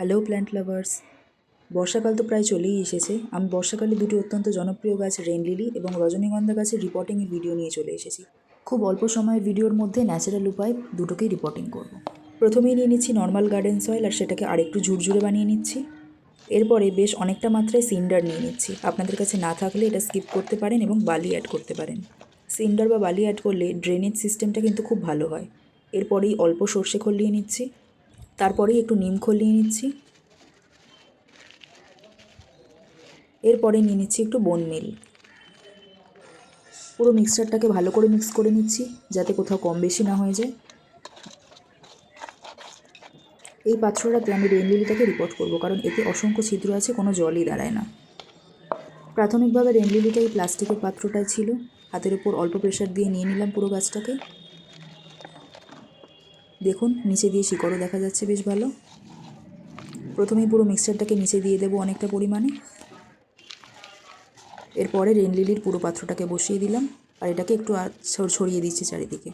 Hello plant lovers, বর্ষাকাল তো প্রায় চলেই এসেছে। আমি বর্ষাকালে দুটি অত্যন্ত জনপ্রিয় গাছ রেন লিলি এবং রজনীগন্ধা গাছের রিপোর্টিংয়ের ভিডিও নিয়ে চলে এসেছি। খুব অল্প সময়ের ভিডিওর মধ্যে ন্যাচারাল উপায় দুটোকেই রিপোর্টিং করব। প্রথমেই নিয়ে নিচ্ছি নর্মাল গার্ডেন সয়েল আর সেটাকে আরেকটু ঝুরঝুরে বানিয়ে নিচ্ছি। এরপরে বেশ অনেকটা মাত্রায় সিন্ডার নিয়ে নিচ্ছি। আপনাদের কাছে না থাকলে এটা স্কিপ করতে পারেন এবং বালি অ্যাড করতে পারেন। সিন্ডার বা বালি অ্যাড করলে ড্রেনেজ সিস্টেমটা কিন্তু খুব ভালো হয়। এরপরেই অল্প সর্ষে খোল নিয়ে নিচ্ছি, তারপরেই একটু নিম খোল নিয়ে নিচ্ছি, এরপরে নিয়ে নিচ্ছি একটু বোন মিল। পুরো মিক্সচারটাকে ভালো করে মিক্স করে নিচ্ছি যাতে কোথাও কম বেশি না হয়ে যায়। এই পাত্রটাতে আমি রেন লিলিটাকে রিপোর্ট করব, কারণ এতে অসংখ্য ছিদ্র আছে, কোনো জলই দাঁড়ায় না। প্রাথমিকভাবে রেন লিলিটা এই প্লাস্টিকের পাত্রটাই ছিল। হাতের ওপর অল্প প্রেশার দিয়ে নিয়ে নিলাম পুরো গাছটাকে। দেখুন নিচে দিয়ে শিকড়ও দেখা যাচ্ছে বেশ ভালো। প্রথমেই পুরো মিক্সচারটাকে নিচে দিয়ে দেবো অনেকটা পরিমাণে। এরপরে রেন লিলির পুরো পাত্রটাকে বসিয়ে দিলাম আর এটাকে একটু ছড়িয়ে দিচ্ছি চারিদিকে।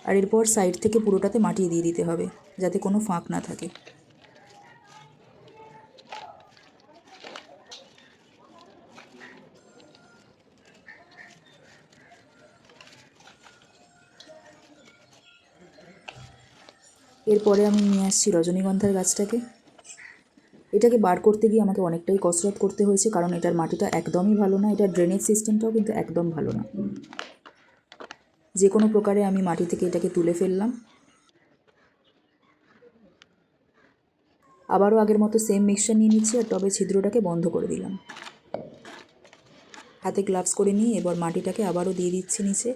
আর এরপর সাইড থেকে পুরোটাতে মাটি দিয়ে দিতে হবে যাতে কোনো ফাঁক না থাকে। এরপরে আমি নিয়ে আসছি রজনীগন্ধার গাছটাকে। এটাকে বার করতে গিয়ে আমাকে অনেকটাই কসরত করতে হয়েছে, কারণ এটার মাটিটা একদমই ভালো না, এটার ড্রেনেজ সিস্টেমটাও কিন্তু একদম ভালো না। যে কোনো প্রকারে আমি মাটি থেকে এটাকে তুলে ফেললাম। আবারও আগের মতো সেম মিক্সচার নিয়ে নিচ্ছি আর টবে ছিদ্রটাকে বন্ধ করে দিলাম। হাতে গ্লাভস করে নিয়ে এবার মাটিটাকে আবারও দিয়ে দিচ্ছি নিচে।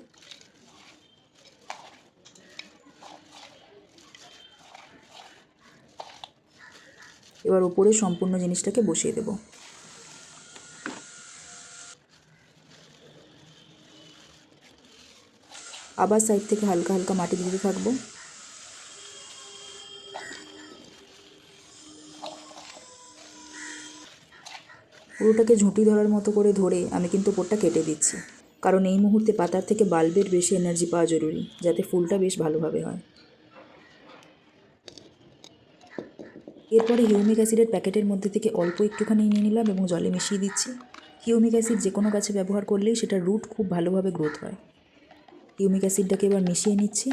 এবার ওপরে সম্পূর্ণ জিনিসটাকে বসিয়ে দেব। আবার সাইড থেকে হালকা হালকা মাটি দিতে থাকবো। পুরোটাকে ঝুঁটি ধরার মতো করে ধরে আমি কিন্তু ওপরটা কেটে দিচ্ছি, কারণ এই মুহূর্তে পাতার থেকে বাল্বের বেশি এনার্জি পাওয়া জরুরি, যাতে ফুলটা বেশ ভালোভাবে হয়। এরপরে হিউমিক অ্যাসিডের প্যাকেটের মধ্যে থেকে অল্প একটুখানি নিয়ে নিলাম এবং জলে মিশিয়ে দিচ্ছি। হিউমিক অ্যাসিড যে কোনো গাছে ব্যবহার করলেই সেটার রুট খুব ভালোভাবে গ্রোথ হয়। হিউমিক অ্যাসিডটাকে এবার মিশিয়ে নিচ্ছি।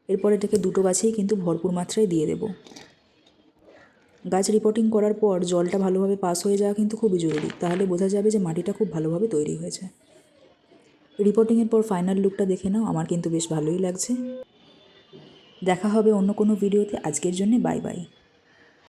এরপর এটাকে দুটো গাছেই কিন্তু ভরপুর মাত্রায় দিয়ে দেব। গাছ রিপোর্টিং করার পর জলটা ভালোভাবে পাস হয়ে যাওয়া কিন্তু খুবই জরুরি, তাহলে বোঝা যাবে যে মাটিটা খুব ভালোভাবে তৈরি হয়েছে। রিপোর্টিংয়ের পর ফাইনাল লুকটা দেখে নাও, আমার কিন্তু বেশ ভালোই লাগছে। দেখা হবে অন্য কোনো ভিডিওতে। আজকের জন্য বাই বাই।